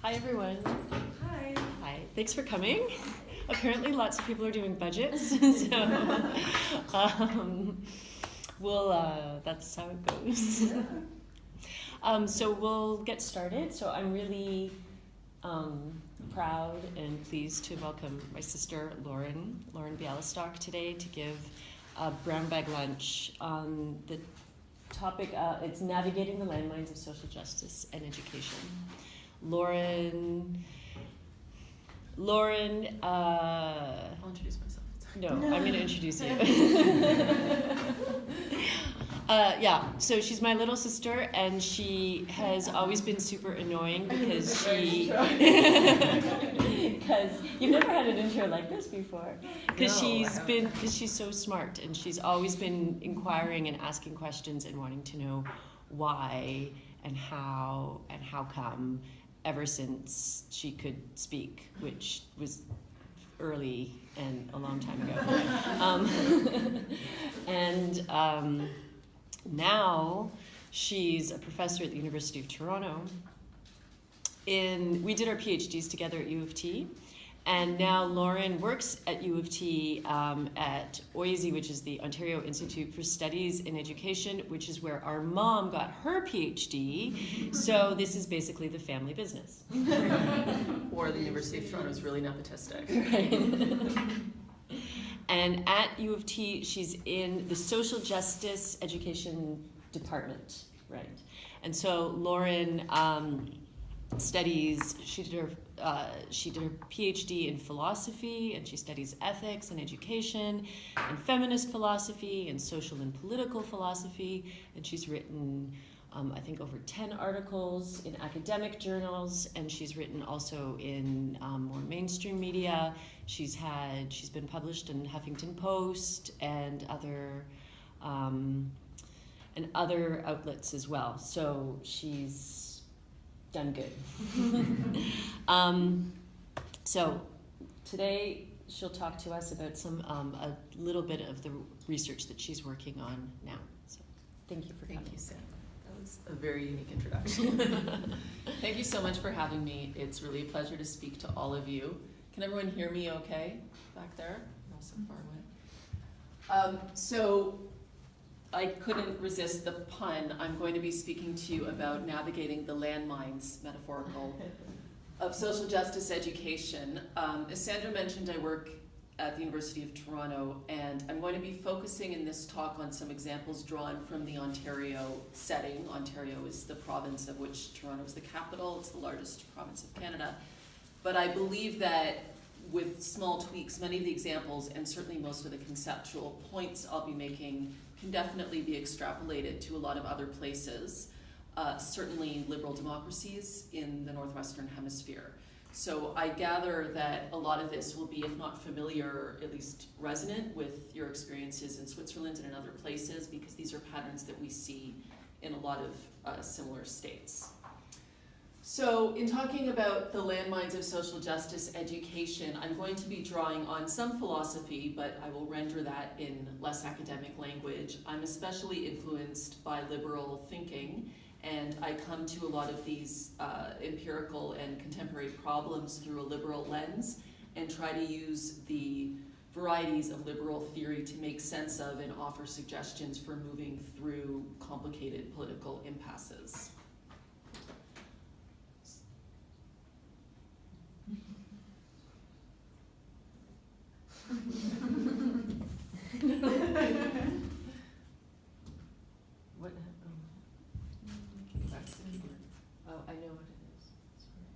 Hi everyone. Hi. Hi. Thanks for coming. Apparently lots of people are doing budgets, so that's how it goes. So we'll get started. So I'm really proud and pleased to welcome my sister Lauren Bialystok today to give a brown bag lunch on the topic. It's navigating the landmines of social justice and education. Lauren. I'll introduce myself. No, I'm going to introduce you. So she's my little sister, and she has always been super annoying because you've never had an intro like this before. Because she's so smart, and she's always been inquiring and asking questions and wanting to know why and how come, ever since she could speak, which was early and a long time ago. Now she's a professor at the University of Toronto. We did our PhDs together at U of T, and now Lauren works at U of T at OISE, which is the Ontario Institute for Studies in Education, which is where our mom got her PhD. So this is basically the family business. Or the University of Toronto is really nepotistic. Right. And at U of T, she's in the social justice education department, right? And so Lauren studies. She did her PhD in philosophy, and she studies ethics and education, and feminist philosophy, and social and political philosophy. And she's written, I think, over 10 articles in academic journals, and she's written also in more mainstream media. She's been published in Huffington Post and other outlets as well. So she's done good. So today she'll talk to us about a little bit of the research that she's working on now. So thank you for coming. Thank you, Sam. That was a very unique introduction. Thank you so much for having me. It's really a pleasure to speak to all of you. Can everyone hear me okay back there? I'm not so far away. So I couldn't resist the pun. I'm going to be speaking to you about navigating the landmines, metaphorical, of social justice education. As Sandra mentioned, I work at the University of Toronto, and I'm going to be focusing in this talk on some examples drawn from the Ontario setting. Ontario is the province of which Toronto is the capital. It's the largest province of Canada. But I believe that with small tweaks, many of the examples, and certainly most of the conceptual points I'll be making, can definitely be extrapolated to a lot of other places, certainly liberal democracies in the Northwestern Hemisphere. So I gather that a lot of this will be, if not familiar, at least resonant with your experiences in Switzerland and in other places, because these are patterns that we see in a lot of similar states. So in talking about the landmines of social justice education, I'm going to be drawing on some philosophy, but I will render that in less academic language. I'm especially influenced by liberal thinking, and I come to a lot of these empirical and contemporary problems through a liberal lens, and try to use the varieties of liberal theory to make sense of and offer suggestions for moving through complicated political impasses. What happened? Oh, I know what it is. Sorry.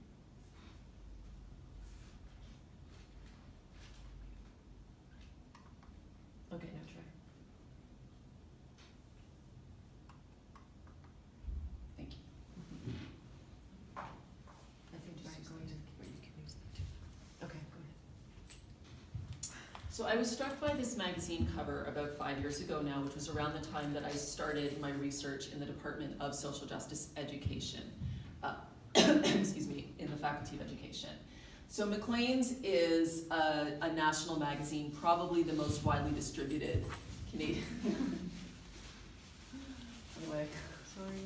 Okay, now try. Thank you. I think just going to where you can use that too. Okay, go ahead. So I was struck by this magazine cover about 5 years ago now, which was around the time that I started my research in the Department of Social Justice Education, excuse me, in the Faculty of Education. So Maclean's is a national magazine, probably the most widely distributed Canadian. Anyway, sorry.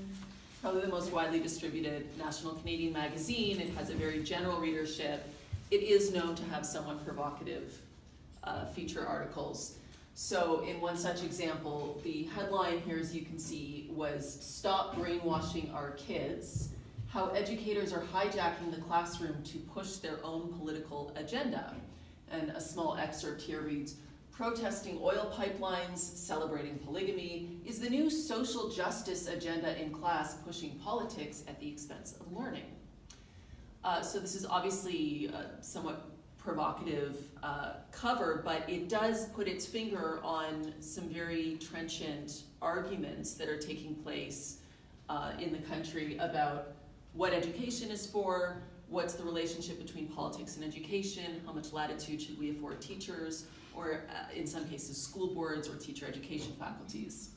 Probably the most widely distributed national Canadian magazine. It has a very general readership. It is known to have somewhat provocative feature articles. So in one such example, the headline here, as you can see, was "Stop Brainwashing Our Kids: How Educators Are Hijacking the Classroom to Push Their Own Political Agenda." And a small excerpt here reads, "Protesting oil pipelines, celebrating polygamy, is the new social justice agenda in class pushing politics at the expense of learning?" So this is obviously a somewhat provocative cover, but it does put its finger on some very trenchant arguments that are taking place in the country about what education is for, what's the relationship between politics and education, how much latitude should we afford teachers, or in some cases school boards or teacher education faculties.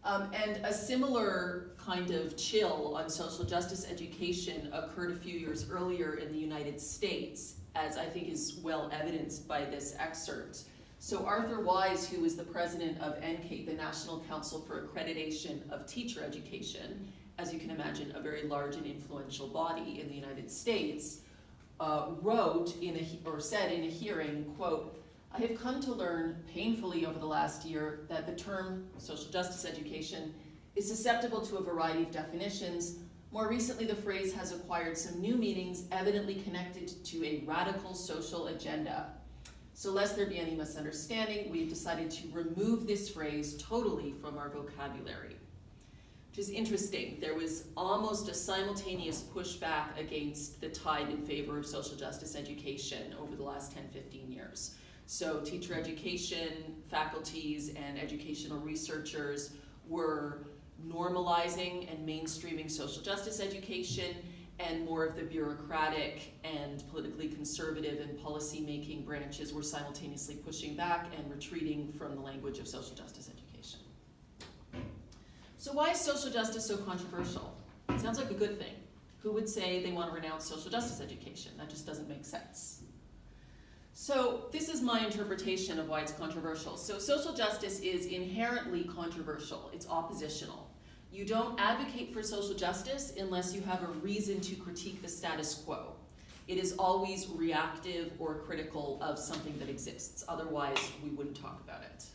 And a similar kind of chill on social justice education occurred a few years earlier in the United States, as I think is well evidenced by this excerpt. So Arthur Wise, who is the president of NCATE, the National Council for Accreditation of Teacher Education, as you can imagine, a very large and influential body in the United States, wrote said in a hearing, quote, "I have come to learn painfully over the last year that the term social justice education is susceptible to a variety of definitions. More recently, the phrase has acquired some new meanings evidently connected to a radical social agenda. So lest there be any misunderstanding, we've decided to remove this phrase totally from our vocabulary." Which is interesting. There was almost a simultaneous pushback against the tide in favor of social justice education over the last 10, 15 years. So teacher education faculties and educational researchers were normalizing and mainstreaming social justice education, and more of the bureaucratic and politically conservative and policy-making branches were simultaneously pushing back and retreating from the language of social justice education. So why is social justice so controversial? It sounds like a good thing. Who would say they want to renounce social justice education? That just doesn't make sense. So this is my interpretation of why it's controversial. So social justice is inherently controversial. It's oppositional. You don't advocate for social justice unless you have a reason to critique the status quo. It is always reactive or critical of something that exists. Otherwise, we wouldn't talk about it.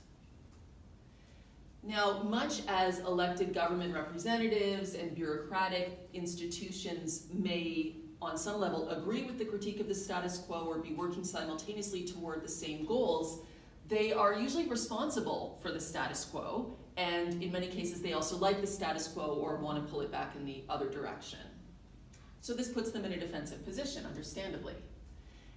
Now, much as elected government representatives and bureaucratic institutions may, on some level, agree with the critique of the status quo or be working simultaneously toward the same goals, they are usually responsible for the status quo, and in many cases they also like the status quo or want to pull it back in the other direction. So this puts them in a defensive position, understandably.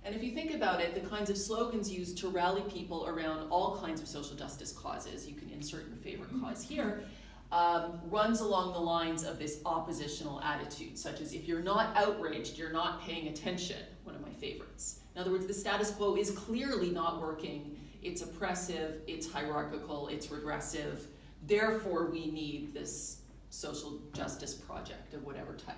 And if you think about it, the kinds of slogans used to rally people around all kinds of social justice causes, you can insert your favorite cause here, runs along the lines of this oppositional attitude, such as, if you're not outraged, you're not paying attention, one of my favorites. In other words, the status quo is clearly not working, it's oppressive, it's hierarchical, it's regressive, therefore we need this social justice project of whatever type.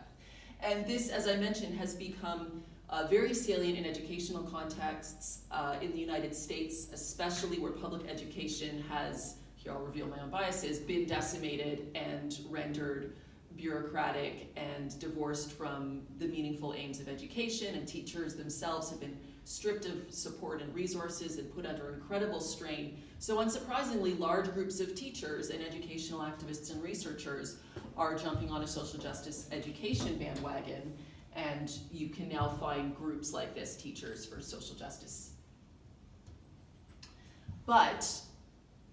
And this, as I mentioned, has become very salient in educational contexts in the United States, especially where public education has, here I'll reveal my own biases, been decimated and rendered bureaucratic and divorced from the meaningful aims of education, and teachers themselves have been stripped of support and resources and put under incredible strain. So unsurprisingly, large groups of teachers and educational activists and researchers are jumping on a social justice education bandwagon, and you can now find groups like this, Teachers for Social Justice. But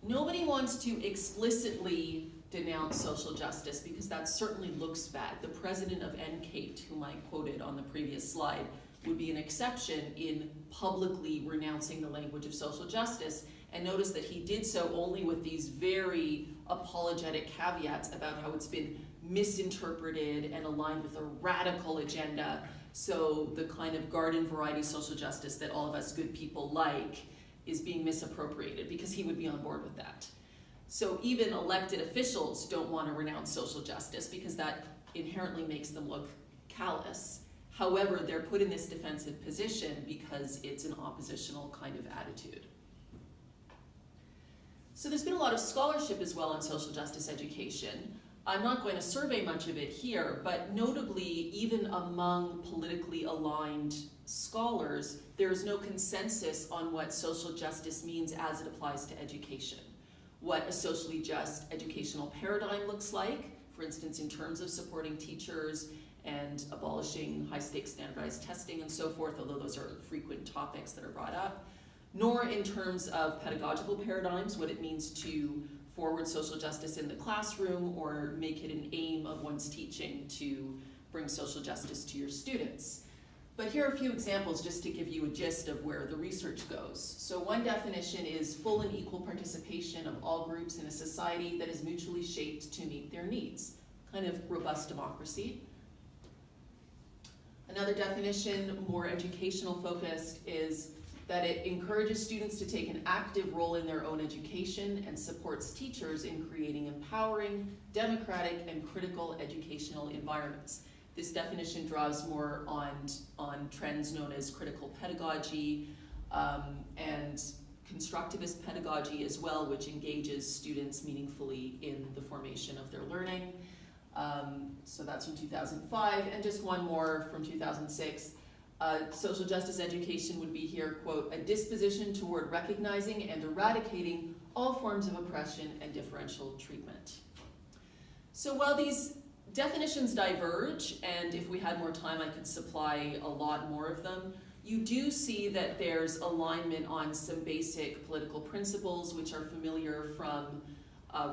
nobody wants to explicitly denounce social justice because that certainly looks bad. The president of NCATE, whom I quoted on the previous slide, would be an exception in publicly renouncing the language of social justice. And notice that he did so only with these very apologetic caveats about how it's been misinterpreted and aligned with a radical agenda. So the kind of garden variety social justice that all of us good people like is being misappropriated, because he would be on board with that. So even elected officials don't want to renounce social justice because that inherently makes them look callous. However, they're put in this defensive position because it's an oppositional kind of attitude. So there's been a lot of scholarship as well on social justice education. I'm not going to survey much of it here, but notably, even among politically aligned scholars, there's no consensus on what social justice means as it applies to education. What a socially just educational paradigm looks like, for instance, in terms of supporting teachers and abolishing high-stakes standardized testing and so forth, although those are frequent topics that are brought up, nor in terms of pedagogical paradigms, what it means to forward social justice in the classroom or make it an aim of one's teaching to bring social justice to your students. But here are a few examples just to give you a gist of where the research goes. So one definition is full and equal participation of all groups in a society that is mutually shaped to meet their needs. Kind of robust democracy. Another definition, more educational focused, is that it encourages students to take an active role in their own education and supports teachers in creating empowering, democratic, and critical educational environments. This definition draws more on trends known as critical pedagogy and constructivist pedagogy as well, which engages students meaningfully in the formation of their learning. So that's from 2005, and just one more from 2006. Social justice education would be here, quote, a disposition toward recognizing and eradicating all forms of oppression and differential treatment. So while these definitions diverge, and if we had more time I could supply a lot more of them, you do see that there's alignment on some basic political principles which are familiar from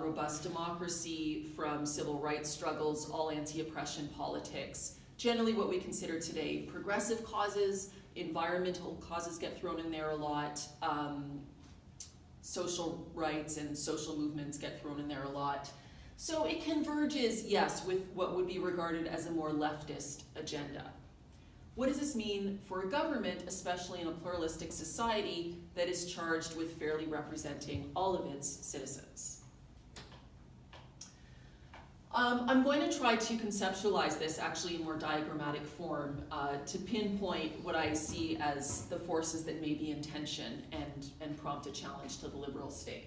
robust democracy, from civil rights struggles, all anti-oppression politics. Generally what we consider today progressive causes, environmental causes get thrown in there a lot, social rights and social movements get thrown in there a lot. So it converges, yes, with what would be regarded as a more leftist agenda. What does this mean for a government, especially in a pluralistic society that is charged with fairly representing all of its citizens? I'm going to try to conceptualize this actually in more diagrammatic form to pinpoint what I see as the forces that may be in tension and prompt a challenge to the liberal state.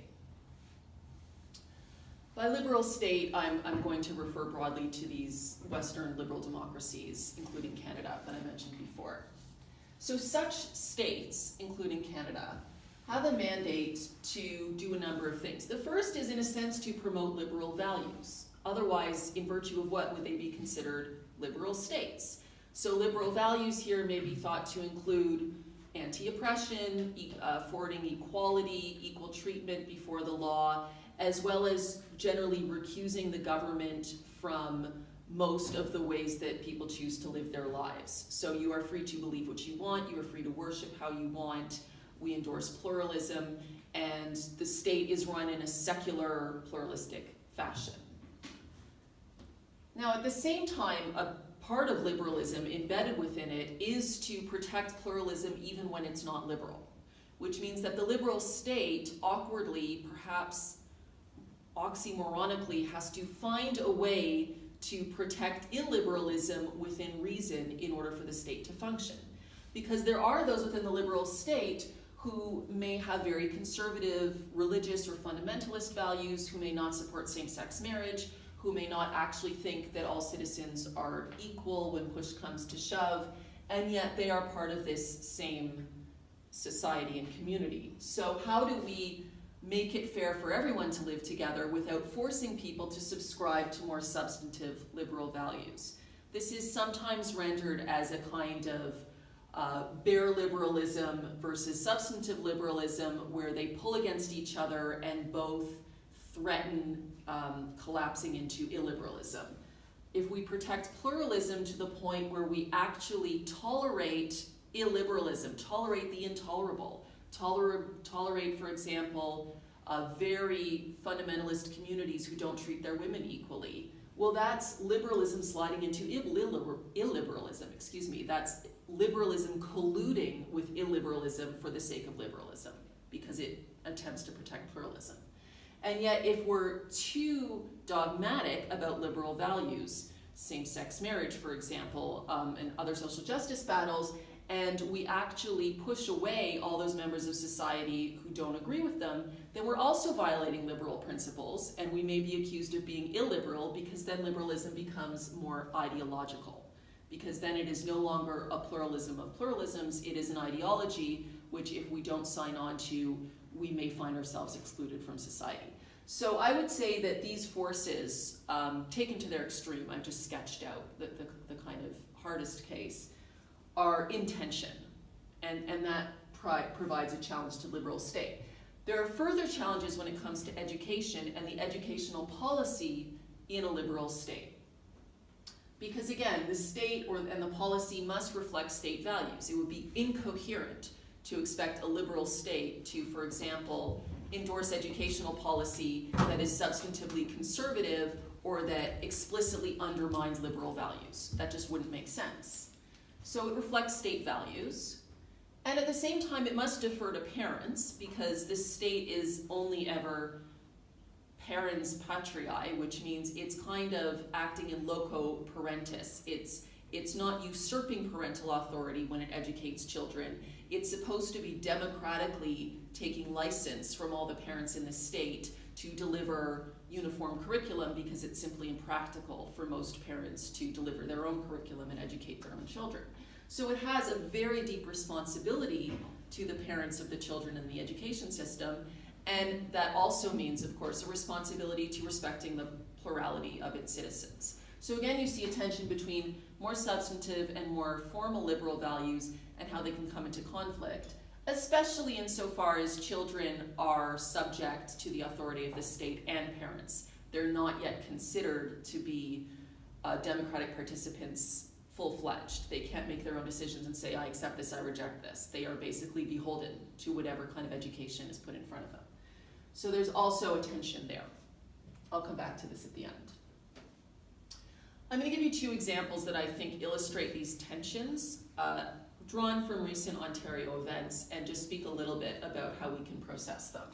By liberal state, I'm going to refer broadly to these Western liberal democracies, including Canada, that I mentioned before. So such states, including Canada, have a mandate to do a number of things. The first is, in a sense, to promote liberal values. Otherwise, in virtue of what would they be considered liberal states? So liberal values here may be thought to include anti-oppression, forwarding equality, equal treatment before the law, as well as generally recusing the government from most of the ways that people choose to live their lives. So you are free to believe what you want, you are free to worship how you want, we endorse pluralism, and the state is run in a secular, pluralistic fashion. Now, at the same time, a part of liberalism embedded within it is to protect pluralism even when it's not liberal, which means that the liberal state, awkwardly, perhaps oxymoronically, has to find a way to protect illiberalism within reason in order for the state to function. Because there are those within the liberal state who may have very conservative religious or fundamentalist values, who may not support same-sex marriage, who may not actually think that all citizens are equal when push comes to shove, and yet they are part of this same society and community. So how do we make it fair for everyone to live together without forcing people to subscribe to more substantive liberal values? This is sometimes rendered as a kind of bare liberalism versus substantive liberalism, where they pull against each other and both threaten collapsing into illiberalism. If we protect pluralism to the point where we actually tolerate illiberalism, tolerate the intolerable, tolerate, for example, very fundamentalist communities who don't treat their women equally, well, that's liberalism sliding into illiberalism, That's liberalism colluding with illiberalism for the sake of liberalism, because it attempts to protect pluralism. And yet, if we're too dogmatic about liberal values, same-sex marriage, for example, and other social justice battles, and we actually push away all those members of society who don't agree with them, then we're also violating liberal principles, and we may be accused of being illiberal, because then liberalism becomes more ideological. Because then it is no longer a pluralism of pluralisms, it is an ideology which, if we don't sign on to, we may find ourselves excluded from society. So I would say that these forces, taken to their extreme, I've just sketched out the kind of hardest case, are in tension, and that provides a challenge to liberal state. There are further challenges when it comes to education and the educational policy in a liberal state. Because again, the state and the policy must reflect state values. It would be incoherent to expect a liberal state to, for example, endorse educational policy that is substantively conservative or that explicitly undermines liberal values. That just wouldn't make sense. So it reflects state values, and at the same time it must defer to parents, because this state is only ever parens patriae, which means it's kind of acting in loco parentis. It's not usurping parental authority when it educates children. It's supposed to be democratically taking license from all the parents in the state to deliver uniform curriculum, because it's simply impractical for most parents to deliver their own curriculum and educate their own children. So it has a very deep responsibility to the parents of the children in the education system, and that also means, of course, a responsibility to respecting the plurality of its citizens. So again, you see a tension between more substantive and more formal liberal values and how they can come into conflict, especially insofar as children are subject to the authority of the state and parents. They're not yet considered to be democratic participants full-fledged. They can't make their own decisions and say, I accept this, I reject this. They are basically beholden to whatever kind of education is put in front of them. So there's also a tension there. I'll come back to this at the end. I'm going to give you two examples that I think illustrate these tensions, drawn from recent Ontario events, and just speak a little bit about how we can process them.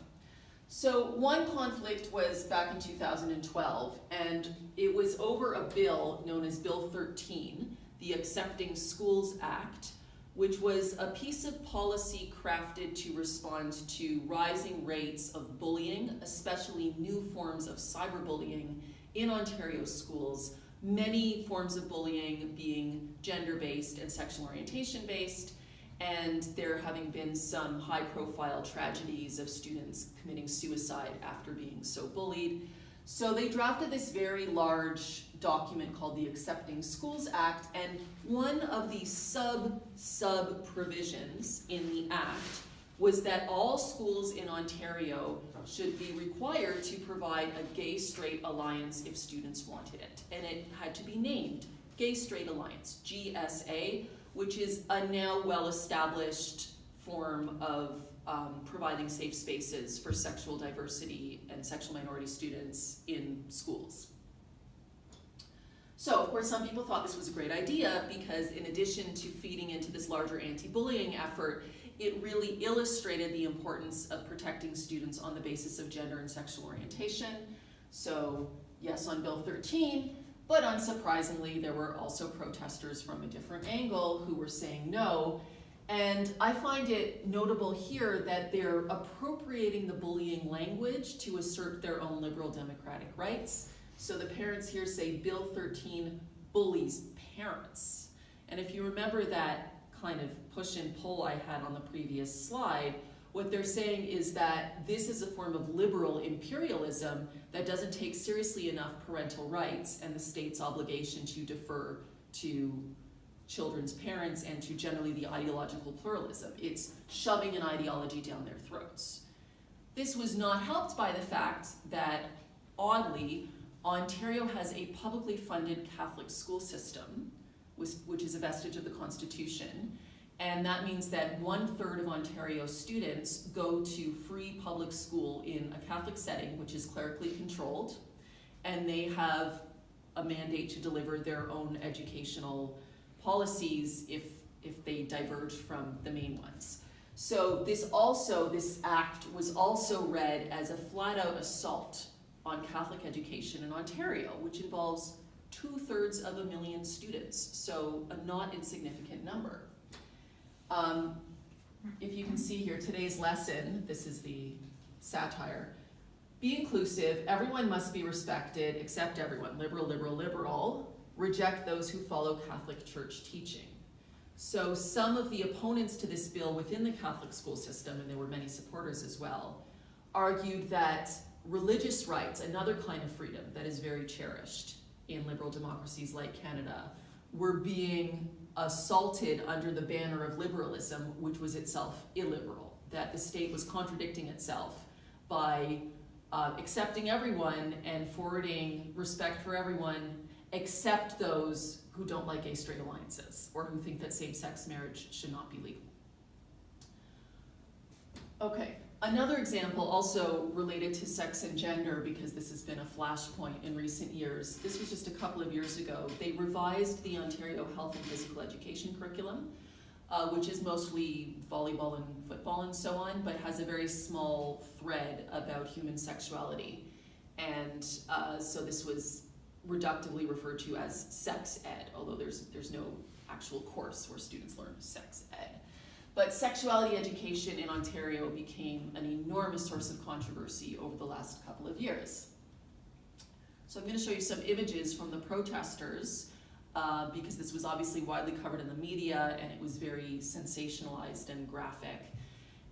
So one conflict was back in 2012, and it was over a bill known as Bill 13, the Accepting Schools Act, which was a piece of policy crafted to respond to rising rates of bullying, especially new forms of cyberbullying in Ontario schools, many forms of bullying being gender-based and sexual orientation-based, and there having been some high-profile tragedies of students committing suicide after being so bullied. So they drafted this very large document called the Accepting Schools Act, and one of the sub provisions in the act was that all schools in Ontario should be required to provide a gay-straight alliance if students wanted it. And it had to be named Gay-Straight Alliance, GSA, which is a now well-established form of providing safe spaces for sexual diversity and sexual minority students in schools. So, of course, some people thought this was a great idea because in addition to feeding into this larger anti-bullying effort, it really illustrated the importance of protecting students on the basis of gender and sexual orientation. So, yes on Bill 13, but unsurprisingly, there were also protesters from a different angle who were saying no. And I find it notable here that they're appropriating the bullying language to assert their own liberal democratic rights. So the parents here say Bill 13 bullies parents. And if you remember that kind of push and pull I had on the previous slide, what they're saying is that this is a form of liberal imperialism that doesn't take seriously enough parental rights and the state's obligation to defer to children's parents and to generally the ideological pluralism. It's shoving an ideology down their throats. This was not helped by the fact that, oddly, Ontario has a publicly funded Catholic school system, which is a vestige of the Constitution, and that means that 1/3 of Ontario students go to free public school in a Catholic setting, which is clerically controlled, and they have a mandate to deliver their own educational policies if they diverge from the main ones. So this act was also read as a flat-out assault on Catholic education in Ontario, which involves 2/3 of a million students, so a not insignificant number. If you can see here, today's lesson, this is the satire. Be inclusive, everyone must be respected, accept everyone, liberal, liberal, liberal, reject those who follow Catholic Church teaching. So some of the opponents to this bill within the Catholic school system, and there were many supporters as well, argued that religious rights, another kind of freedom that is very cherished in liberal democracies like Canada, were being assaulted under the banner of liberalism, which was itself illiberal, that the state was contradicting itself by accepting everyone and forwarding respect for everyone except those who don't like gay straight alliances or who think that same-sex marriage should not be legal. Okay, another example also related to sex and gender, because this has been a flashpoint in recent years. This was just a couple of years ago. They revised the Ontario Health and Physical Education curriculum, which is mostly volleyball and football and so on, but has a very small thread about human sexuality. And so this was reductively referred to as sex ed, although there's no actual course where students learn sex ed. But sexuality education in Ontario became an enormous source of controversy over the last couple of years. So I'm going to show you some images from the protesters, because this was obviously widely covered in the media and it was very sensationalized and graphic.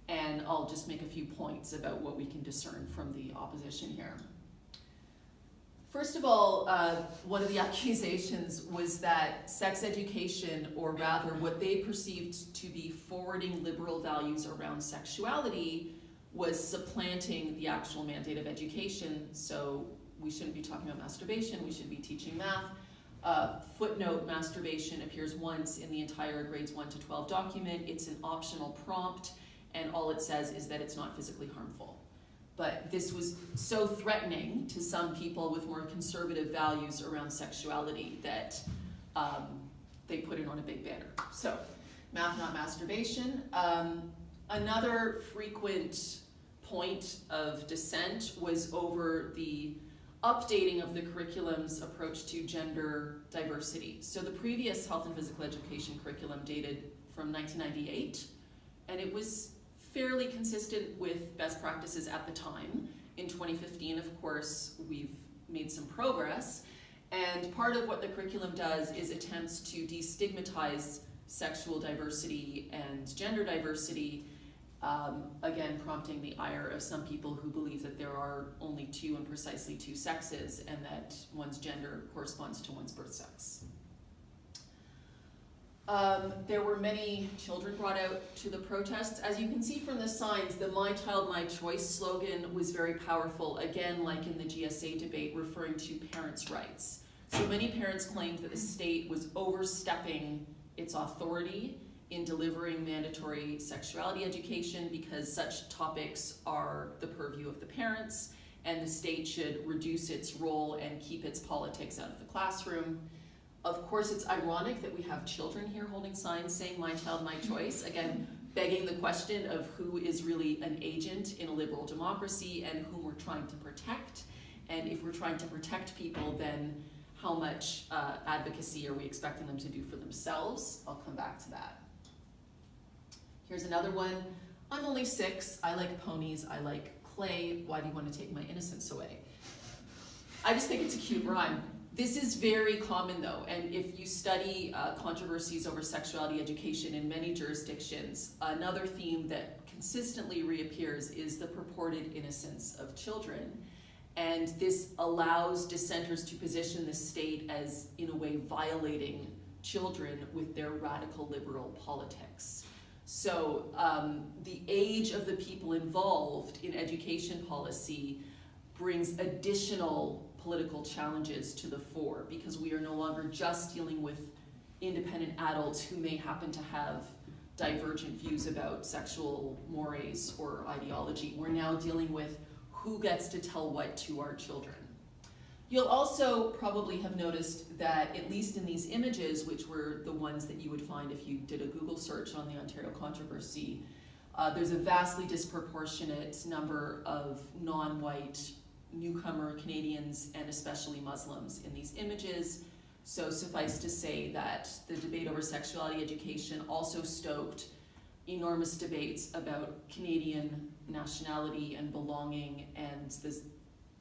And I'll just make a few points about what we can discern from the opposition here. First of all, one of the accusations was that sex education, or rather what they perceived to be forwarding liberal values around sexuality, was supplanting the actual mandate of education. So we shouldn't be talking about masturbation, we should be teaching math. Footnote, masturbation appears once in the entire grades 1 to 12 document. It's an optional prompt, and all it says is that it's not physically harmful. But this was so threatening to some people with more conservative values around sexuality that they put it on a big banner. So, math, not masturbation. Another frequent point of dissent was over the updating of the curriculum's approach to gender diversity. So the previous health and physical education curriculum dated from 1998, and it was fairly consistent with best practices at the time. In 2015, of course, we've made some progress, and part of what the curriculum does is attempts to destigmatize sexual diversity and gender diversity, again prompting the ire of some people who believe that there are only two and precisely two sexes and that one's gender corresponds to one's birth sex. There were many children brought out to the protests. As you can see from the signs, the "My Child, My Choice" slogan was very powerful, again, like in the GSA debate, referring to parents' rights. So many parents claimed that the state was overstepping its authority in delivering mandatory sexuality education because such topics are the purview of the parents, and the state should reduce its role and keep its politics out of the classroom. Of course, it's ironic that we have children here holding signs saying "My child, my choice," again, begging the question of who is really an agent in a liberal democracy and whom we're trying to protect. And if we're trying to protect people, then how much advocacy are we expecting them to do for themselves? I'll come back to that. Here's another one. "I'm only 6, I like ponies, I like clay, why do you want to take my innocence away?" I just think it's a cute rhyme. This is very common though, and if you study controversies over sexuality education in many jurisdictions, another theme that consistently reappears is the purported innocence of children. And this allows dissenters to position the state as, in a way, violating children with their radical liberal politics. So the age of the people involved in education policy brings additional political challenges to the fore, because we are no longer just dealing with independent adults who may happen to have divergent views about sexual mores or ideology. We're now dealing with who gets to tell what to our children. You'll also probably have noticed that, at least in these images, which were the ones that you would find if you did a Google search on the Ontario controversy, there's a vastly disproportionate number of non-white newcomer Canadians and especially Muslims in these images. So suffice to say that the debate over sexuality education also stoked enormous debates about Canadian nationality and belonging, and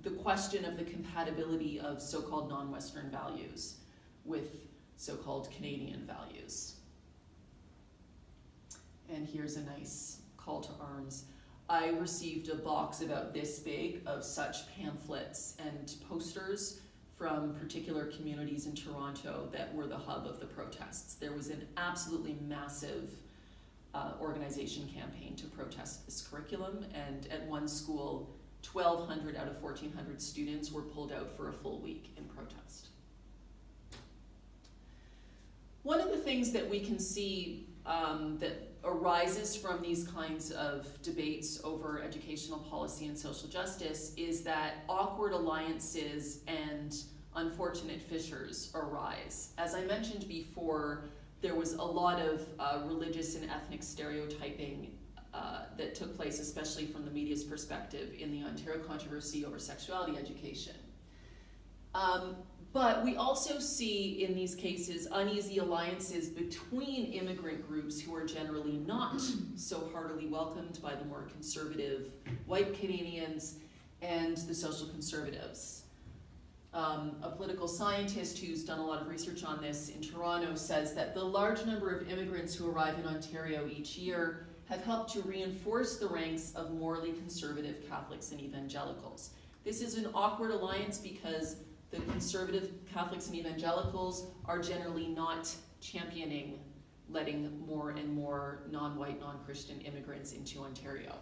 the question of the compatibility of so-called non-Western values with so-called Canadian values. And here's a nice call to arms. I received a box about this big of such pamphlets and posters from particular communities in Toronto that were the hub of the protests. There was an absolutely massive organization campaign to protest this curriculum, and at one school, 1,200 out of 1,400 students were pulled out for a full week in protest. One of the things that we can see that arises from these kinds of debates over educational policy and social justice is that awkward alliances and unfortunate fissures arise. As I mentioned before, there was a lot of religious and ethnic stereotyping that took place, especially from the media's perspective, in the Ontario controversy over sexuality education. But we also see in these cases uneasy alliances between immigrant groups who are generally not so heartily welcomed by the more conservative white Canadians and the social conservatives. A political scientist who's done a lot of research on this in Toronto says that the large number of immigrants who arrive in Ontario each year have helped to reinforce the ranks of morally conservative Catholics and evangelicals. This is an awkward alliance because the conservative Catholics and evangelicals are generally not championing letting more and more non-white, non-Christian immigrants into Ontario.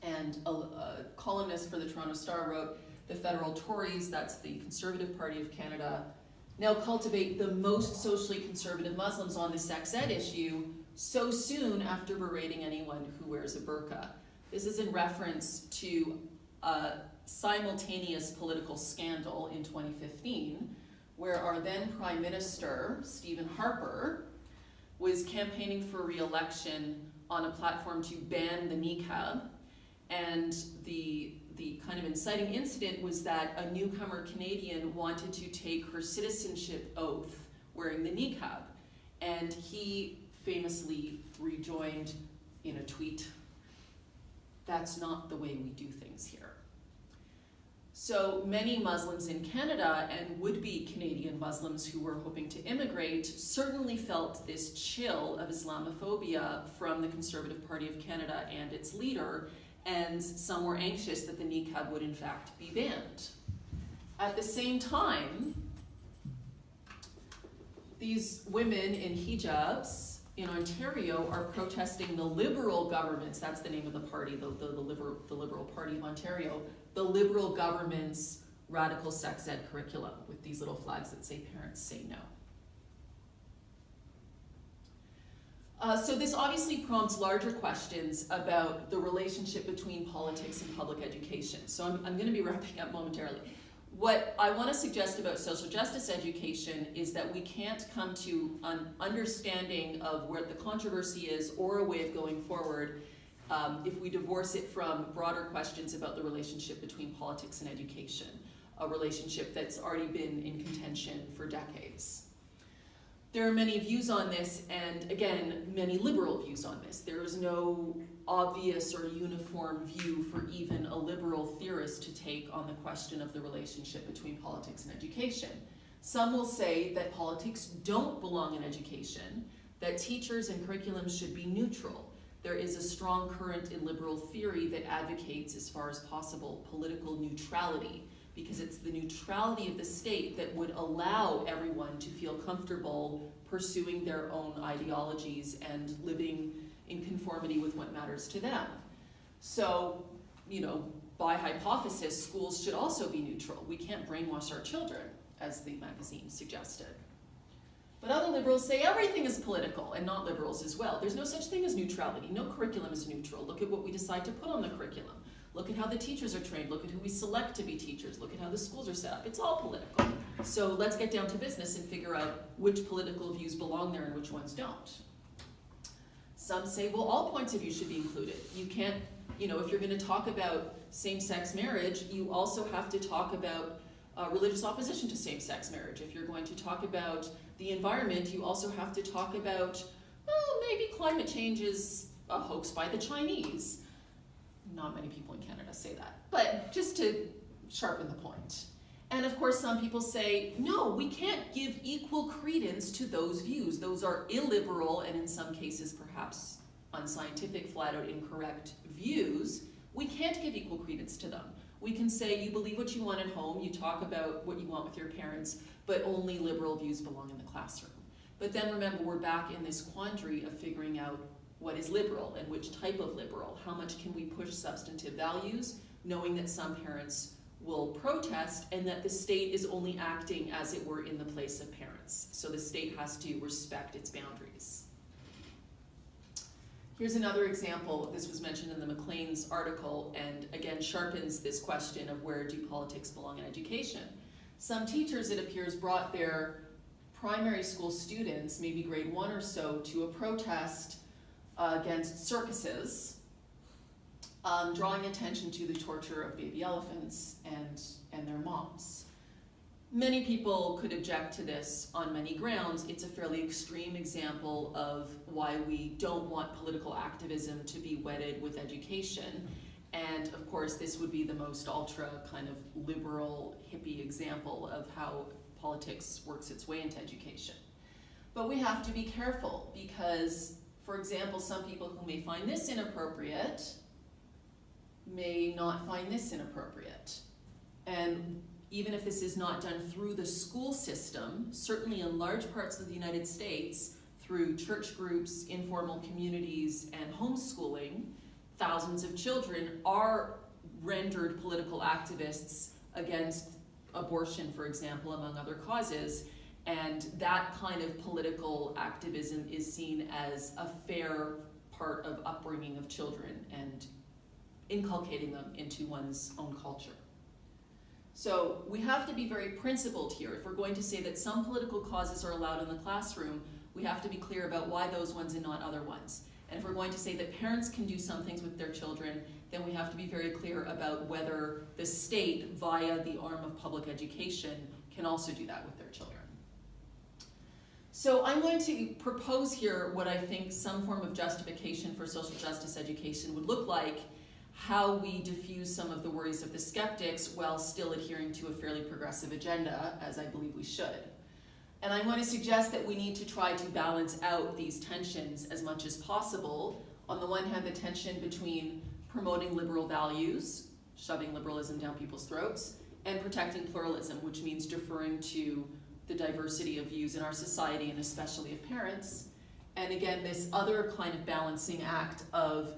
And a columnist for the Toronto Star wrote, "The federal Tories, that's the Conservative Party of Canada, now cultivate the most socially conservative Muslims on the sex ed issue so soon after berating anyone who wears a burqa." This is in reference to a simultaneous political scandal in 2015, where our then Prime Minister, Stephen Harper, was campaigning for re-election on a platform to ban the niqab, and the kind of inciting incident was that a newcomer Canadian wanted to take her citizenship oath wearing the niqab, and he famously rejoined in a tweet, "That's not the way we do things here." So many Muslims in Canada and would-be Canadian Muslims who were hoping to immigrate certainly felt this chill of Islamophobia from the Conservative Party of Canada and its leader, and some were anxious that the niqab would in fact be banned. At the same time, these women in hijabs in Ontario are protesting the Liberal government's, that's the name of the party, the Liberal Party of Ontario, the Liberal government's radical sex ed curriculum with these little flags that say parents say no. So this obviously prompts larger questions about the relationship between politics and public education. So I'm going to be wrapping up momentarily. What I want to suggest about social justice education is that we can't come to an understanding of where the controversy is or a way of going forward if we divorce it from broader questions about the relationship between politics and education, a relationship that's already been in contention for decades. There are many views on this, and again, many liberal views on this. There is no obvious or uniform view for even a liberal theorist to take on the question of the relationship between politics and education. Some will say that politics don't belong in education, that teachers and curriculums should be neutral. There is a strong current in liberal theory that advocates, as far as possible, political neutrality, because it's the neutrality of the state that would allow everyone to feel comfortable pursuing their own ideologies and living in conformity with what matters to them. So, by hypothesis, schools should also be neutral. We can't brainwash our children, as the magazine suggested. But other liberals say everything is political, and not liberals as well. There's no such thing as neutrality. No curriculum is neutral. Look at what we decide to put on the curriculum. Look at how the teachers are trained. Look at who we select to be teachers. Look at how the schools are set up. It's all political. So let's get down to business and figure out which political views belong there and which ones don't. Some say, well, all points of view should be included. You can't, if you're going to talk about same-sex marriage, you also have to talk about religious opposition to same-sex marriage. If you're going to talk about the environment, you also have to talk about, maybe climate change is a hoax by the Chinese. Not many people in Canada say that, but just to sharpen the point. And of course, some people say, no, we can't give equal credence to those views. Those are illiberal and in some cases perhaps unscientific, flat out incorrect views. We can't give equal credence to them. We can say you believe what you want at home, you talk about what you want with your parents, but only liberal views belong in the classroom. But then remember, we're back in this quandary of figuring out what is liberal and which type of liberal. How much can we push substantive values, knowing that some parents will protest and that the state is only acting as it were in the place of parents. So the state has to respect its boundaries. Here's another example. This was mentioned in the Maclean's article and again sharpens this question of where do politics belong in education. Some teachers, it appears, brought their primary school students, maybe grade 1 or so, to a protest against circuses, drawing attention to the torture of baby elephants and their moms. Many people could object to this on many grounds. It's a fairly extreme example of why we don't want political activism to be wedded with education. And of course, this would be the most ultra kind of liberal hippie example of how politics works its way into education. But we have to be careful because, for example, some people who may find this inappropriate may not find this inappropriate. And even if this is not done through the school system, certainly in large parts of the United States, through church groups, informal communities, and homeschooling, thousands of children are rendered political activists against abortion, for example, among other causes. And that kind of political activism is seen as a fair part of upbringing of children and inculcating them into one's own culture. So we have to be very principled here. If we're going to say that some political causes are allowed in the classroom, we have to be clear about why those ones and not other ones. And if we're going to say that parents can do some things with their children, then we have to be very clear about whether the state, via the arm of public education, can also do that with their children. So I'm going to propose here what I think some form of justification for social justice education would look like, how we diffuse some of the worries of the skeptics while still adhering to a fairly progressive agenda, as I believe we should. And I'm going to suggest that we need to try to balance out these tensions as much as possible. On the one hand, the tension between promoting liberal values, shoving liberalism down people's throats, and protecting pluralism, which means deferring to the diversity of views in our society, and especially of parents. And again, this other kind of balancing act of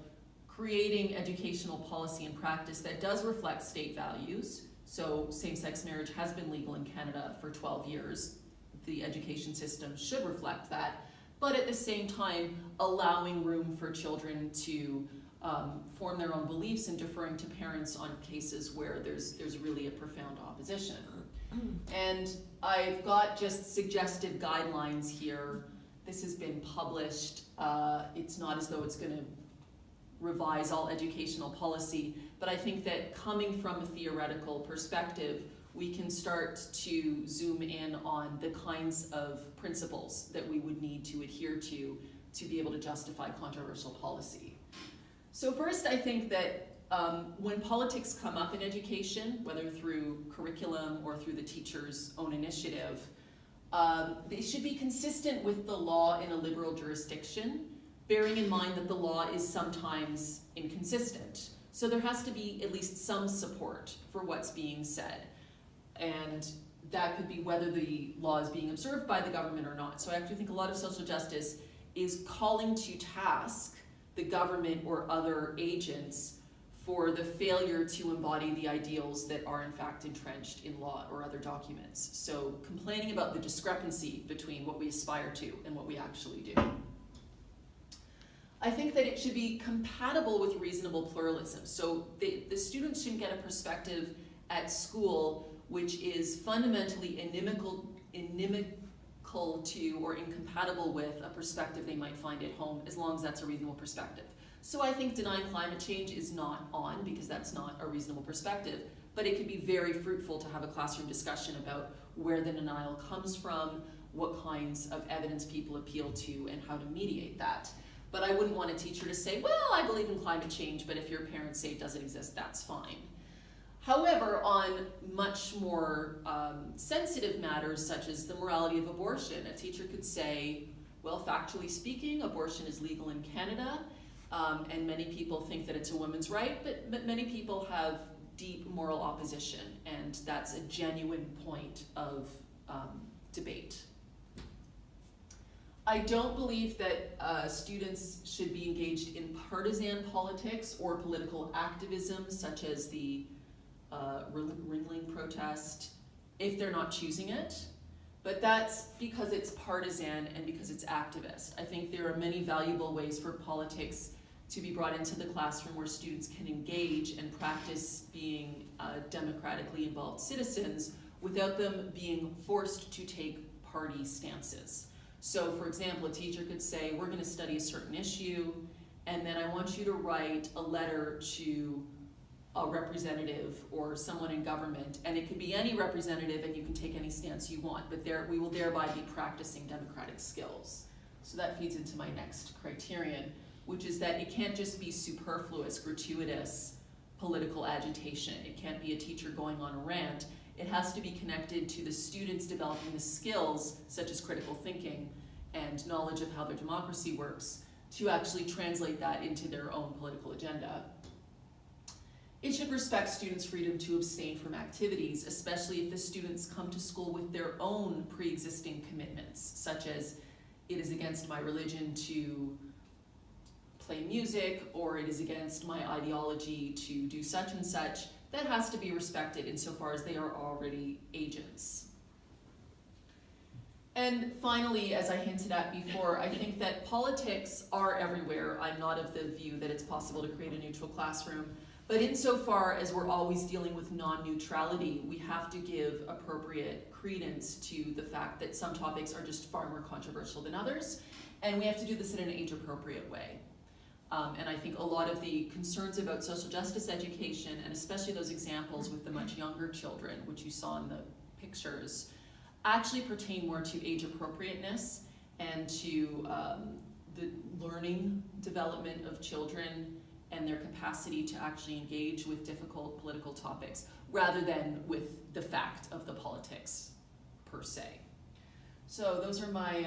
creating educational policy and practice that does reflect state values. So same-sex marriage has been legal in Canada for 12 years. The education system should reflect that, but at the same time, allowing room for children to form their own beliefs and deferring to parents on cases where there's really a profound opposition. And I've got just suggested guidelines here. This has been published. It's not as though it's going to revise all educational policy, but I think that coming from a theoretical perspective, we can start to zoom in on the kinds of principles that we would need to adhere to be able to justify controversial policy. So first, I think that when politics come up in education, whether through curriculum or through the teacher's own initiative, they should be consistent with the law in a liberal jurisdiction, bearing in mind that the law is sometimes inconsistent. So there has to be at least some support for what's being said. And that could be whether the law is being observed by the government or not. So I actually think a lot of social justice is calling to task the government or other agents for the failure to embody the ideals that are in fact entrenched in law or other documents. So complaining about the discrepancy between what we aspire to and what we actually do. I think that it should be compatible with reasonable pluralism. So the students shouldn't get a perspective at school which is fundamentally inimical to or incompatible with a perspective they might find at home, as long as that's a reasonable perspective. So I think denying climate change is not on, because that's not a reasonable perspective, but it could be very fruitful to have a classroom discussion about where the denial comes from, what kinds of evidence people appeal to and how to mediate that. But I wouldn't want a teacher to say, well, I believe in climate change, but if your parents say it doesn't exist, that's fine. However, on much more sensitive matters, such as the morality of abortion, a teacher could say, well, factually speaking, abortion is legal in Canada, and many people think that it's a woman's right, but many people have deep moral opposition, and that's a genuine point of debate. I don't believe that students should be engaged in partisan politics or political activism, such as the Ringling protest, if they're not choosing it. But that's because it's partisan and because it's activist. I think there are many valuable ways for politics to be brought into the classroom where students can engage and practice being democratically involved citizens without them being forced to take party stances. So for example, a teacher could say, we're gonna study a certain issue, and then I want you to write a letter to a representative or someone in government, and it could be any representative and you can take any stance you want, but we will thereby be practicing democratic skills. So that feeds into my next criterion, which is that it can't just be superfluous, gratuitous political agitation. It can't be a teacher going on a rant. It has to be connected to the students developing the skills, such as critical thinking and knowledge of how their democracy works, to actually translate that into their own political agenda. It should respect students' freedom to abstain from activities, especially if the students come to school with their own pre-existing commitments, such as it is against my religion to play music, or it is against my ideology to do such and such. That has to be respected insofar as they are already agents. And finally, as I hinted at before, I think that politics are everywhere. I'm not of the view that it's possible to create a neutral classroom. But insofar as we're always dealing with non-neutrality, we have to give appropriate credence to the fact that some topics are just far more controversial than others, and we have to do this in an age-appropriate way. And I think a lot of the concerns about social justice education, and especially those examples with the much younger children, which you saw in the pictures, actually pertain more to age appropriateness and to the learning development of children and their capacity to actually engage with difficult political topics, rather than with the fact of the politics per se. So those are my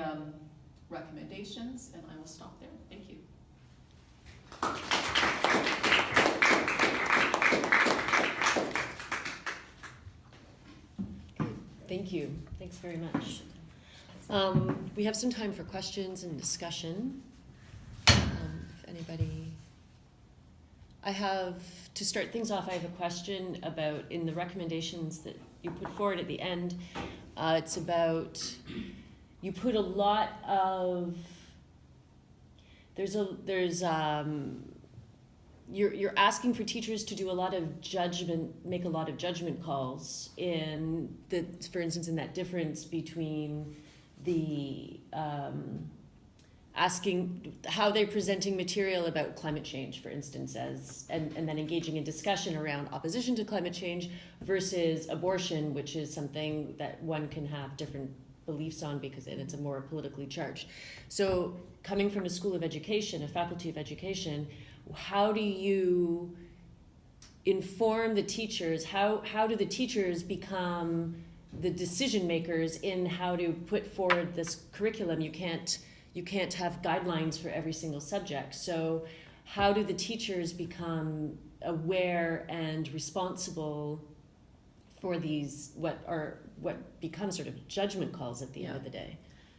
recommendations, and I will stop there. Thank you. Thank you. Thanks very much. We have some time for questions and discussion. If anybody... I have, to start things off, I have a question about, in the recommendations that you put forward at the end, it's about, you put a lot of, you're asking for teachers to do a lot of judgment, make a lot of judgment calls in the, for instance, in that difference between the asking how they're presenting material about climate change, for instance, and then engaging in discussion around opposition to climate change versus abortion, which is something that one can have different beliefs on because it's a more politically charged. So coming from a school of education, a faculty of education, how do you inform the teachers? How do the teachers become the decision makers in how to put forward this curriculum? You can't have guidelines for every single subject. So how do the teachers become aware and responsible for these, what become sort of judgment calls at the end of the day?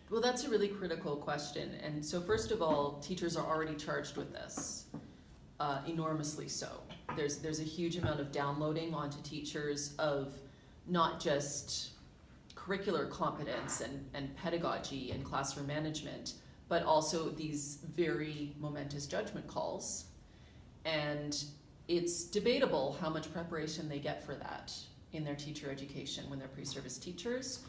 Well, that's a really critical question. And so first of all, teachers are already charged with this, enormously so. There's a huge amount of downloading onto teachers of not just curricular competence and pedagogy and classroom management, but also these very momentous judgment calls. And it's debatable how much preparation they get for that in their teacher education when they're pre-service teachers.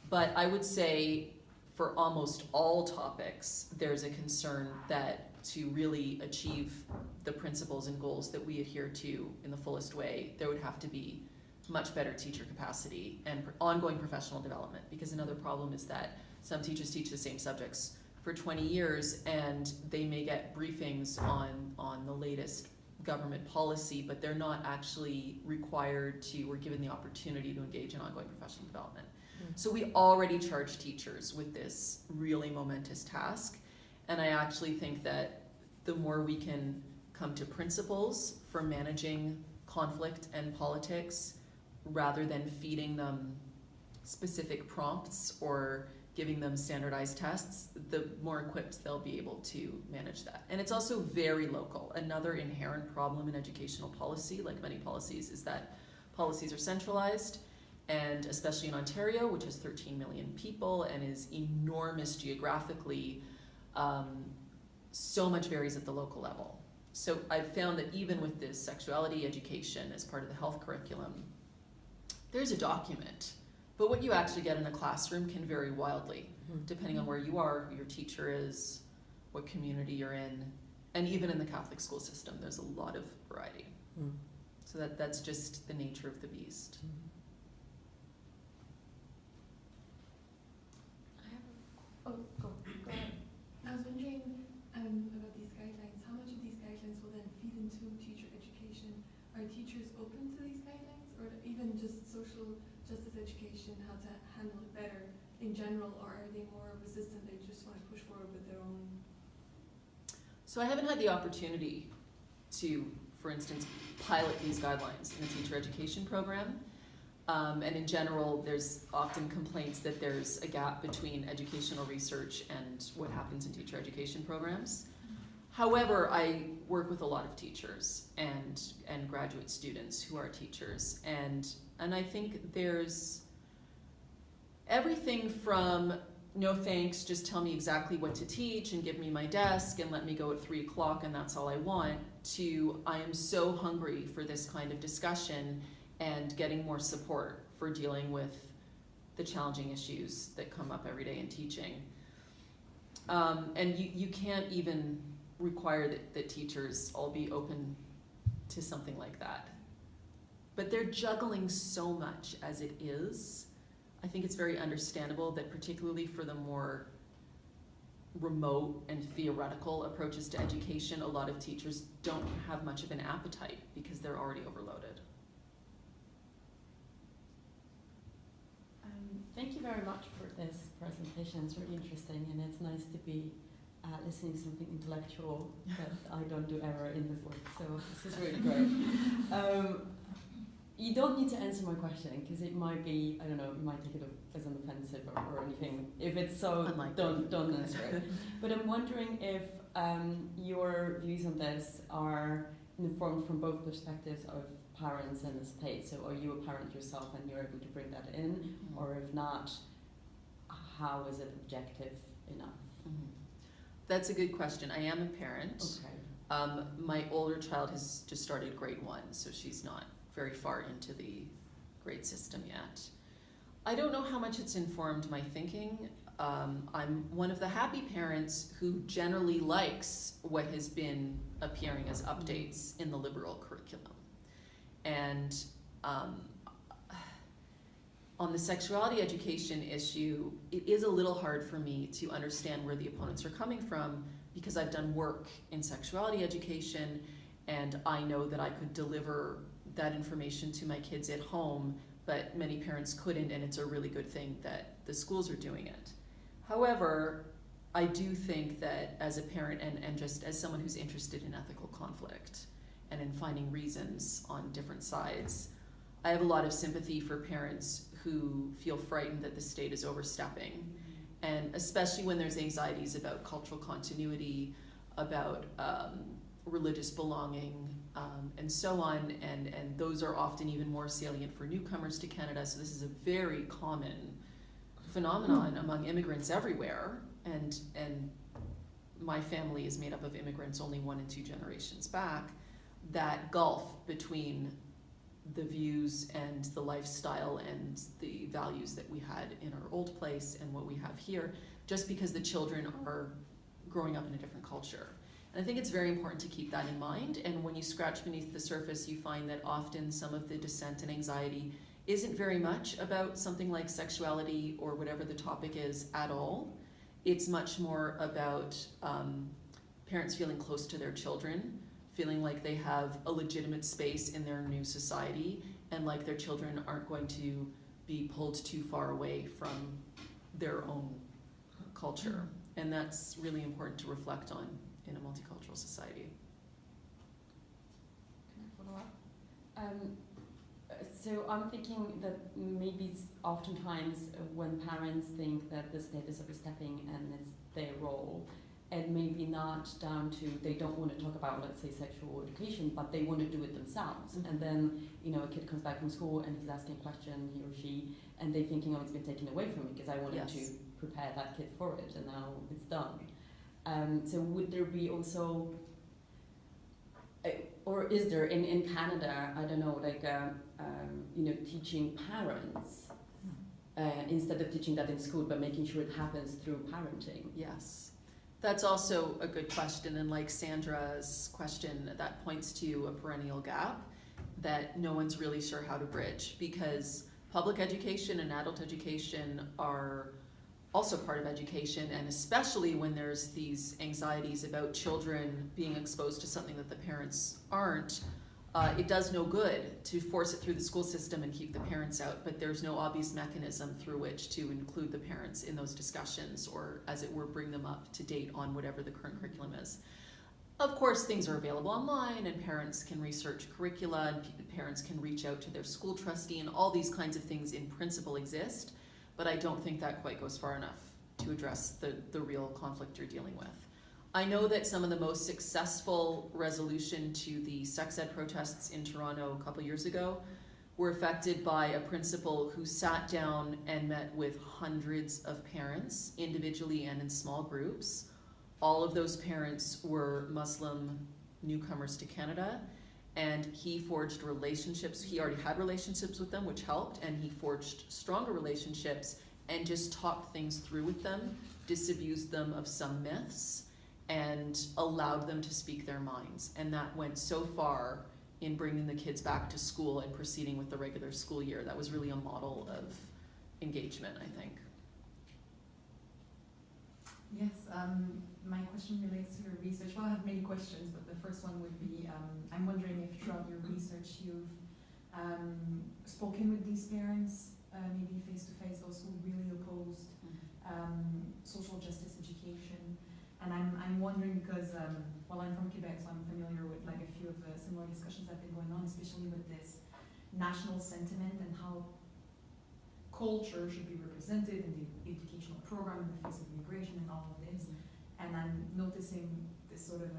But I would say for almost all topics, there's a concern that to really achieve the principles and goals that we adhere to in the fullest way, there would have to be much better teacher capacity and ongoing professional development, because another problem is that Some teachers teach the same subjects for 20 years, and they may get briefings on the latest government policy, but they're not actually required to or given the opportunity to engage in ongoing professional development. So we already charge teachers with this really momentous task, and I actually think that the more we can come to principles for managing conflict and politics, rather than feeding them specific prompts or giving them standardized tests, the more equipped they'll be able to manage that. And it's also very local. Another inherent problem in educational policy, like many policies, is that policies are centralized, and especially in Ontario, which has 13 million people and is enormous geographically, so much varies at the local level. So I've found that even with this sexuality education as part of the health curriculum, there's a document, but what you actually get in a classroom can vary wildly, depending on where you are, who your teacher is, what community you're in, and even in the Catholic school system, there's a lot of variety. So that's just the nature of the beast. Go ahead. I was wondering about these guidelines. How much of these guidelines will then feed into teacher education? Are teachers open to these guidelines, or even just social justice education, how to handle it better in general, or are they more resistant? They just want to push forward with their own? So I haven't had the opportunity to, for instance, pilot these guidelines in the teacher education program. And in general, there's often complaints that there's a gap between educational research and what happens in teacher education programs. However, I work with a lot of teachers and graduate students who are teachers, and I think there's everything from no thanks, just tell me exactly what to teach and give me my desk and let me go at 3 o'clock and that's all I want, to I am so hungry for this kind of discussion and getting more support for dealing with the challenging issues that come up every day in teaching. And you can't even require that teachers all be open to something like that. But they're juggling so much as it is. I think it's very understandable that particularly for the more remote and theoretical approaches to education, a lot of teachers don't have much of an appetite because they're already overloaded. Thank you very much for this presentation. It's really interesting, and it's nice to be listening to something intellectual that I don't do ever in this work. So this is really great. You don't need to answer my question because it might be, I don't know, you might take it as an offensive or anything. If it's so, don't answer it. But I'm wondering if your views on this are informed from both perspectives of parents and the state. So are you a parent yourself and you're able to bring that in? Or if not, how is it objective enough? That's a good question. I am a parent. Okay. My older child has just started grade 1, so she's not very far into the grade system yet. I don't know how much it's informed my thinking. I'm one of the happy parents who generally likes what has been appearing as updates in the liberal curriculum. And on the sexuality education issue, it is a little hard for me to understand where the opponents are coming from because I've done work in sexuality education and I know that I could deliver that information to my kids at home, but many parents couldn't, and it's a really good thing that the schools are doing it. However, I do think that as a parent and just as someone who's interested in ethical conflict and in finding reasons on different sides, I have a lot of sympathy for parents who feel frightened that the state is overstepping, and especially when there's anxieties about cultural continuity, about religious belonging, and so on, and those are often even more salient for newcomers to Canada, so this is a very common phenomenon among immigrants everywhere, and my family is made up of immigrants only 1 and 2 generations back. That gulf between the views and the lifestyle and the values that we had in our old place and what we have here, just because the children are growing up in a different culture. And I think it's very important to keep that in mind, and when you scratch beneath the surface, you find that often some of the dissent and anxiety isn't very much about something like sexuality or whatever the topic is at all. It's much more about parents feeling close to their children, feeling like they have a legitimate space in their new society, and like their children aren't going to be pulled too far away from their own culture. And that's really important to reflect on in a multicultural society. Can I follow up? So I'm thinking that maybe oftentimes when parents think that the state is overstepping and it's their role, and maybe not down to they don't want to talk about, let's say, sexual education, but they want to do it themselves. Mm-hmm. And then, you know, a kid comes back from school and he's asking a question, he or she, and they thinking, oh, it's been taken away from me because I wanted Yes. to prepare that kid for it, and now it's done. So would there be also, or is there in Canada, I don't know, like, you know, teaching parents instead of teaching that in school, but making sure it happens through parenting? Yes. That's also a good question, and like Sandra's question, that points to a perennial gap that no one's really sure how to bridge, because public education and adult education are also part of education, and especially when there's these anxieties about children being exposed to something that the parents aren't, it does no good to force it through the school system and keep the parents out, but there's no obvious mechanism through which to include the parents in those discussions, or as it were, bring them up to date on whatever the current curriculum is. Of course, things are available online, and parents can research curricula, and parents can reach out to their school trustee, and all these kinds of things in principle exist, but I don't think that quite goes far enough to address the real conflict you're dealing with. I know that some of the most successful resolution to the sex ed protests in Toronto a couple years ago were affected by a principal who sat down and met with hundreds of parents, individually and in small groups. All of those parents were Muslim newcomers to Canada, and he forged relationships. He already had relationships with them, which helped, and he forged stronger relationships and just talked things through with them, disabused them of some myths, and allowed them to speak their minds. And that went so far in bringing the kids back to school and proceeding with the regular school year. That was really a model of engagement, I think. Yes, my question relates to your research. Well, I have many questions, but the first one would be, I'm wondering if throughout your research you've spoken with these parents, maybe face-to-face, those who really opposed social justice education. And I'm wondering because, well, I'm from Quebec, so I'm familiar with like a few of the similar discussions that have been going on, especially with this national sentiment and how culture should be represented in the educational program in the face of immigration and all of this. And I'm noticing this sort of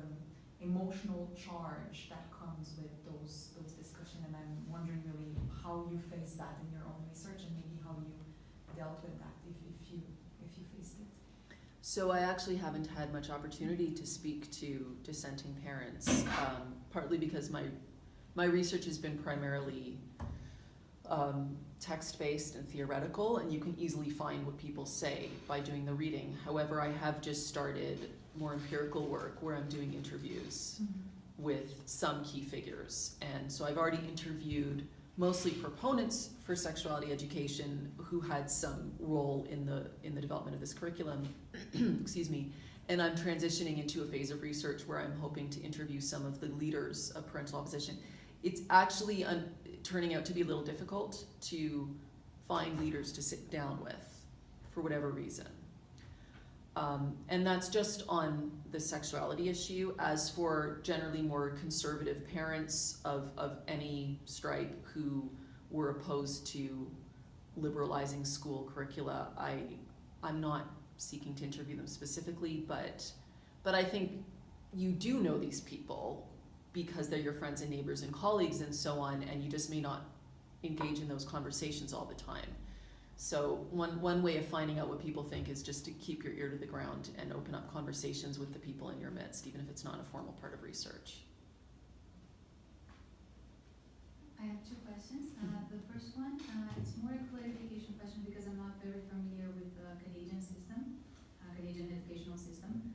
emotional charge that comes with those discussions, and I'm wondering really how you face that in your own research, and maybe how you dealt with that if you faced it. So I actually haven't had much opportunity to speak to dissenting parents, partly because my research has been primarily text-based and theoretical, and you can easily find what people say by doing the reading. However, I have just started more empirical work where I'm doing interviews with some key figures. And so I've already interviewed mostly proponents for sexuality education who had some role in the development of this curriculum, excuse me, and I'm transitioning into a phase of research where I'm hoping to interview some of the leaders of parental opposition. It's actually turning out to be a little difficult to find leaders to sit down with for whatever reason. And that's just on the sexuality issue. As for generally more conservative parents of any stripe who were opposed to liberalizing school curricula, I'm not seeking to interview them specifically, but I think you do know these people because they're your friends and neighbors and colleagues and so on, and you just may not engage in those conversations all the time. So one way of finding out what people think is just to keep your ear to the ground and open up conversations with the people in your midst, even if it's not a formal part of research. I have two questions. The first one, it's more a clarification question because I'm not very familiar with the Canadian system, Canadian educational system.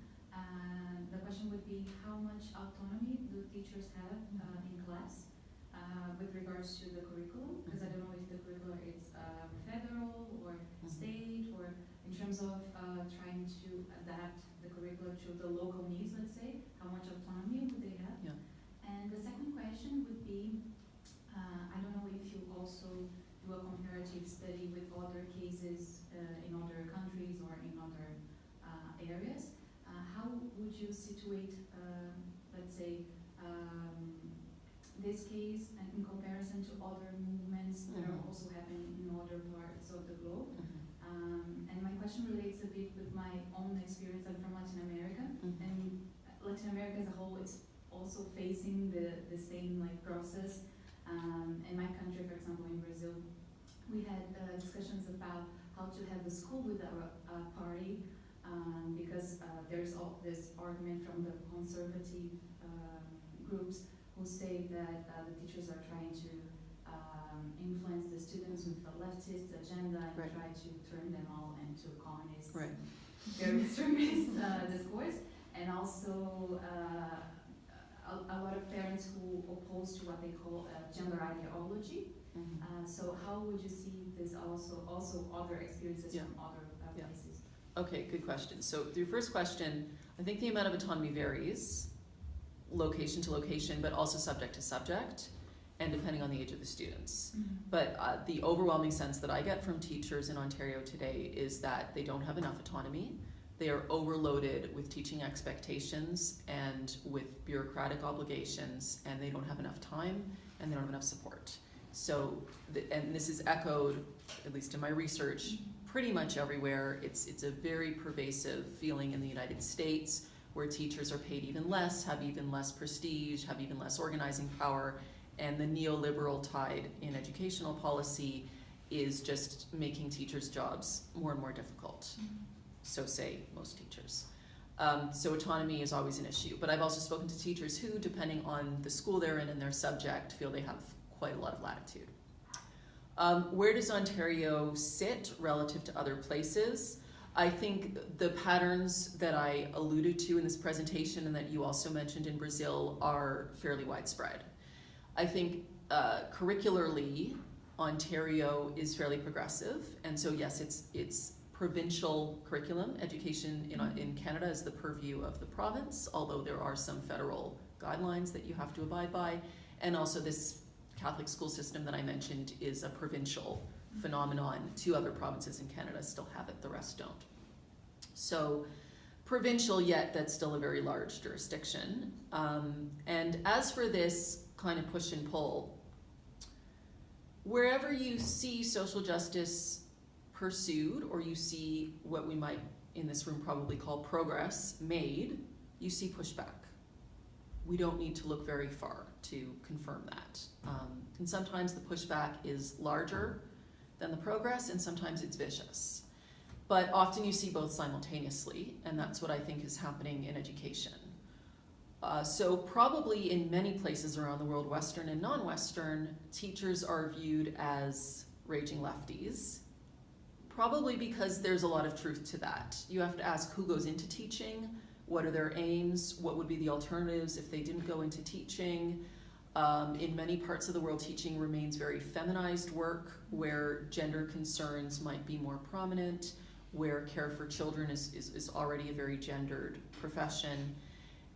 The question would be, how much autonomy do teachers have in class with regards to the curriculum? Because I don't know if the curriculum terms of trying to adapt the curriculum to the local needs, let's say, how much autonomy would they have? Yeah. And the second question would be, I don't know if you also do a comparative study with other cases in other countries or in other areas. How would you situate, let's say, this case in comparison to other movements that are also happening in other parts of the globe? And my question relates a bit with my own experience. I'm from Latin America, and Latin America as a whole is also facing the same like process. In my country, for example, in Brazil, we had discussions about how to have the school without a party, because there's all this argument from the conservative groups who say that the teachers are trying to influence the students with the leftist agenda and Right. try to turn them all into communists, Right. very extremist discourse, and also a lot of parents who oppose to what they call gender ideology. So how would you see this also other experiences Yeah. from other Yeah. places? Okay, good question. So your first question, I think the amount of autonomy varies location to location, but also subject to subject, and depending on the age of the students. But the overwhelming sense that I get from teachers in Ontario today is that they don't have enough autonomy. They are overloaded with teaching expectations and with bureaucratic obligations, and they don't have enough time, and they don't have enough support. So, and this is echoed, at least in my research, pretty much everywhere. It's a very pervasive feeling in the United States, where teachers are paid even less, have even less prestige, have even less organizing power, and the neoliberal tide in educational policy is just making teachers' jobs more and more difficult. So say most teachers. So autonomy is always an issue. But I've also spoken to teachers who, depending on the school they're in and their subject, feel they have quite a lot of latitude. Where does Ontario sit relative to other places? I think the patterns that I alluded to in this presentation and that you also mentioned in Brazil are fairly widespread. I think curricularly, Ontario is fairly progressive, and so yes, it's provincial curriculum. Education in Canada is the purview of the province, although there are some federal guidelines that you have to abide by, and also this Catholic school system that I mentioned is a provincial phenomenon. 2 other provinces in Canada still have it, the rest don't. So provincial, yet that's still a very large jurisdiction. And as for this kind of push and pull, wherever you see social justice pursued, or you see what we might in this room probably call progress made, you see pushback. We don't need to look very far to confirm that. And sometimes the pushback is larger than the progress, and sometimes it's vicious. But often you see both simultaneously, and that's what I think is happening in education. So probably in many places around the world, Western and non-Western, teachers are viewed as raging lefties, probably because there's a lot of truth to that. You have to ask who goes into teaching, what are their aims, what would be the alternatives if they didn't go into teaching. In many parts of the world, teaching remains very feminized work, where gender concerns might be more prominent, where care for children is already a very gendered profession.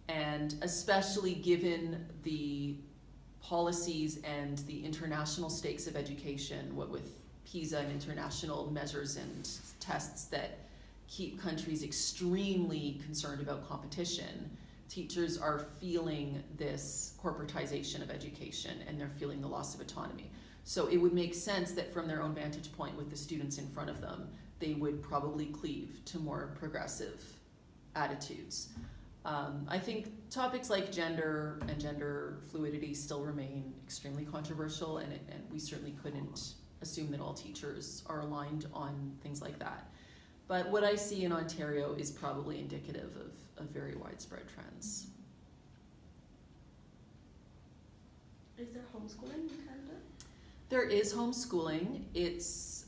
And especially given the policies and the international stakes of education, what with PISA and international measures and tests that keep countries extremely concerned about competition, teachers are feeling this corporatization of education, and they're feeling the loss of autonomy. So it would make sense that from their own vantage point with the students in front of them, they would probably cleave to more progressive attitudes. I think topics like gender and gender fluidity still remain extremely controversial, and we certainly couldn't assume that all teachers are aligned on things like that. But what I see in Ontario is probably indicative of very widespread trends. Is there homeschooling in Canada? There is homeschooling. It's,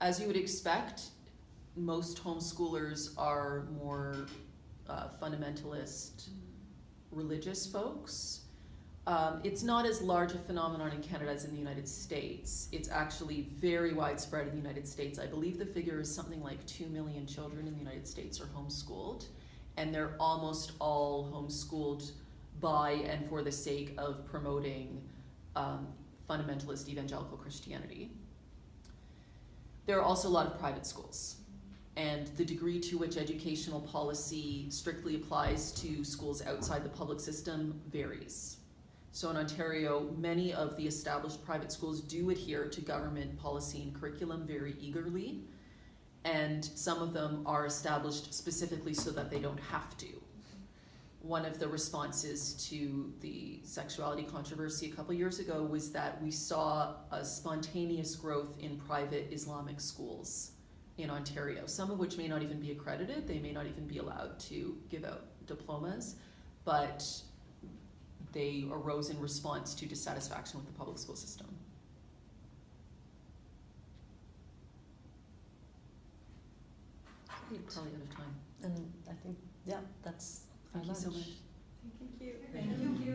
as you would expect, most homeschoolers are more fundamentalist religious folks. It's not as large a phenomenon in Canada as in the United States. It's actually very widespread in the United States. I believe the figure is something like 2 million children in the United States are homeschooled, and they're almost all homeschooled by and for the sake of promoting fundamentalist evangelical Christianity. There are also a lot of private schools, and the degree to which educational policy strictly applies to schools outside the public system varies. So in Ontario, many of the established private schools do adhere to government policy and curriculum very eagerly, and some of them are established specifically so that they don't have to. One of the responses to the sexuality controversy a couple years ago was that we saw a spontaneous growth in private Islamic schools in Ontario, some of which may not even be accredited. They may not even be allowed to give out diplomas, but they arose in response to dissatisfaction with the public school system. We're probably out of time. And I think, yeah, that's Thank you so much. Thank you. Thank you.